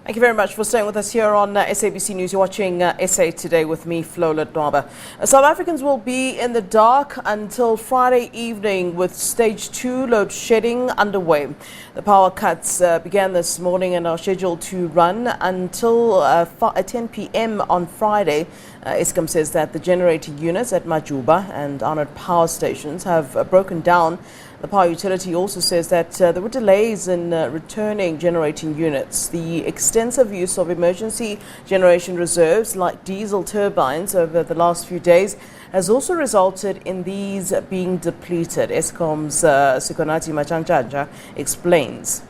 Thank you very much for staying with us here on SABC News. You're watching SA Today with me, Flola Dwaba. South Africans will be in the dark until Friday evening with stage 2 load shedding underway. The power cuts began this morning and are scheduled to run until 10 p.m. on Friday. Eskom says that the generating units at Majuba and Arnold power stations have broken down. The power utility also says that there were delays in returning generating units. The extensive use of emergency generation reserves like diesel turbines over the last few days has also resulted in these being depleted. Eskom's Sikonati Machanchanja explains.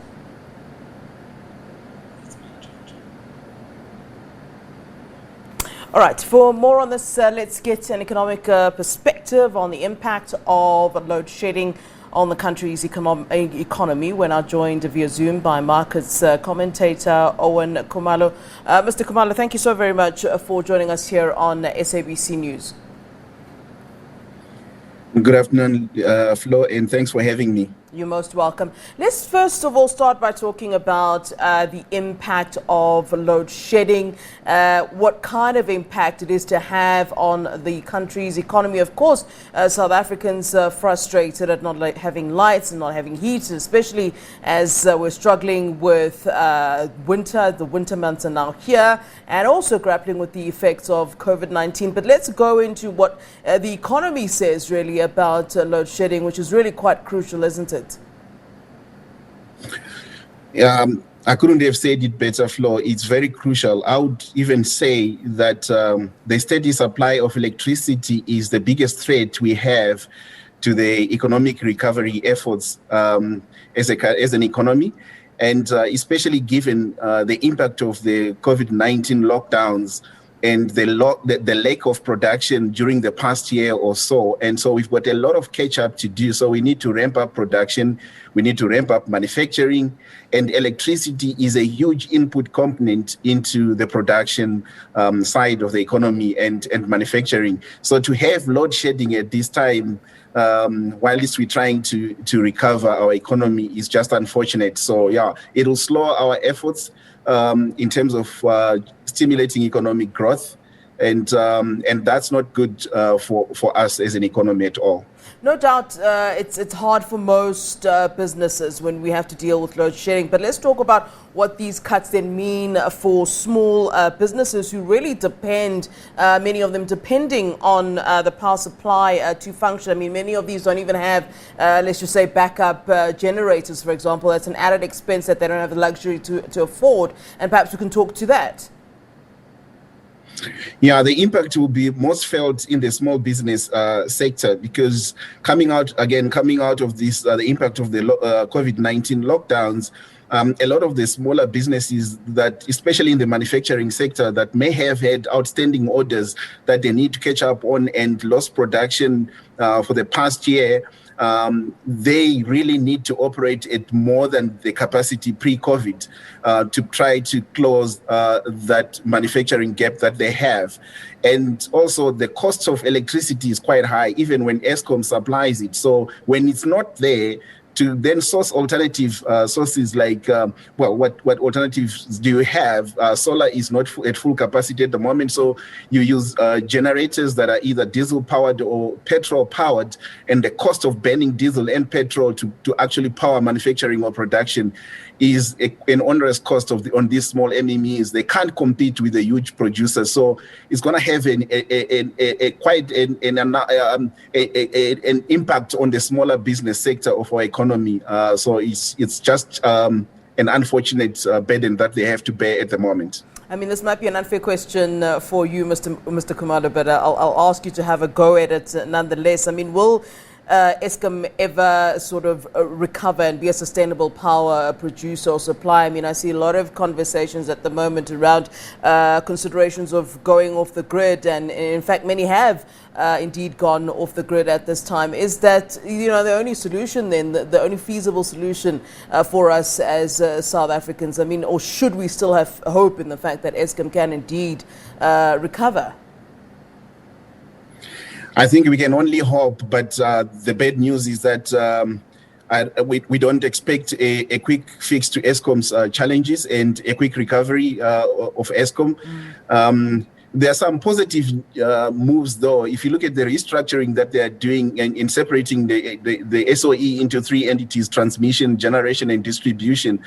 All right, for more on this, let's get an economic perspective on the impact of load shedding on the country's economy. We're now joined via Zoom by markets commentator Owen Khumalo. Mr. Khumalo, thank you so very much for joining us here on SABC News. Good afternoon, Flo, and thanks for having me. You're most welcome. Let's first of all start by talking about the impact of load shedding, what kind of impact it is to have on the country's economy. Of course, South Africans are frustrated at not having lights and not having heat, especially as we're struggling with winter. The winter months are now here, and also grappling with the effects of COVID-19. But let's go into what the economy says really about load shedding, which is really quite crucial, isn't it? I couldn't have said it better, Flo. It's very crucial. I would even say that the steady supply of electricity is the biggest threat we have to the economic recovery efforts as an economy, and especially given the impact of the COVID-19 lockdowns and the lack of production during the past year or so. And so we've got a lot of catch up to do. So we need to ramp up production. We need to ramp up manufacturing. And electricity is a huge input component into the production side of the economy and manufacturing. So to have load shedding at this time, while we're trying to recover our economy, is just unfortunate. So yeah, it will slow our efforts in terms of stimulating economic growth, and that's not good for us as an economy at all. No doubt it's hard for most businesses when we have to deal with load shedding, but let's talk about what these cuts then mean for small businesses who really depend, many of them depending on the power supply to function. I mean, many of these don't even have, let's just say, backup generators, for example. That's an added expense that they don't have the luxury to afford, and perhaps we can talk to that. Yeah, the impact will be most felt in the small business sector, because coming out of this, the impact of the COVID-19 lockdowns, a lot of the smaller businesses that, especially in the manufacturing sector, that may have had outstanding orders that they need to catch up on and lost production for the past year, they really need to operate at more than the capacity pre-COVID to try to close that manufacturing gap that they have. And also the cost of electricity is quite high, even when Eskom supplies it. So when it's not there, to then source alternative sources like, what alternatives do you have? Solar is not at full capacity at the moment, so you use generators that are either diesel powered or petrol powered, and the cost of burning diesel and petrol to actually power manufacturing or production is an onerous cost on these small MMEs. They can't compete with the huge producers, so it's going to have an impact on the smaller business sector of our economy. So it's just an unfortunate burden that they have to bear at the moment. I mean, this might be an unfair question for you, Mr. Khumalo, but I'll ask you to have a go at it nonetheless. I mean, will Eskom ever sort of recover and be a sustainable power producer or supply? I mean, I see a lot of conversations at the moment around considerations of going off the grid, and in fact many have indeed gone off the grid at this time. Is that, the only solution then, the only feasible solution for us as South Africans? I mean, or should we still have hope in the fact that Eskom can indeed recover? I think we can only hope, but the bad news is that We don't expect a quick fix to Eskom's challenges and a quick recovery of Eskom. There are some positive moves, though. If you look at the restructuring that they are doing in separating the SOE into three entities: transmission, generation, and distribution.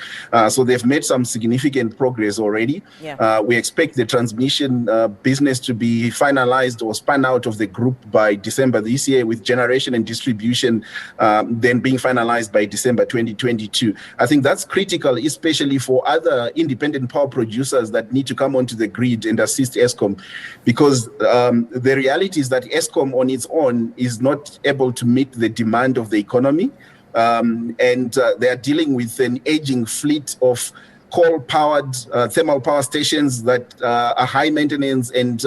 So they've made some significant progress already. Yeah. We expect the transmission business to be finalized or spun out of the group by December this year, with generation and distribution then being finalized by December 2022. I think that's critical, especially for other independent power producers that need to come onto the grid and assist Eskom. Because the reality is that Eskom on its own is not able to meet the demand of the economy, and they are dealing with an aging fleet of coal-powered thermal power stations that are high maintenance, and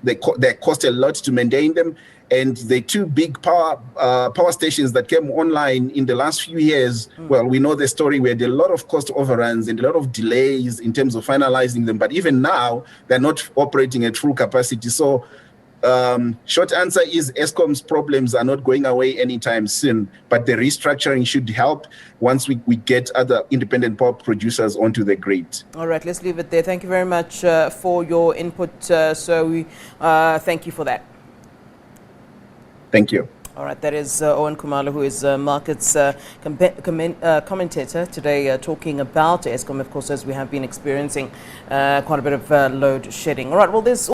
they cost a lot to maintain them. And the two big power stations that came online in the last few years, well, we know the story. We had a lot of cost overruns and a lot of delays in terms of finalizing them. But even now, they're not operating at full capacity. So short answer is Eskom's problems are not going away anytime soon. But the restructuring should help once we get other independent power producers onto the grid. All right, let's leave it there. Thank you very much for your input. So we thank you for that. Thank you. All right, that is Owen Khumalo, who is markets commentator today, talking about Eskom, of course, as we have been experiencing quite a bit of load shedding. All right, well, there's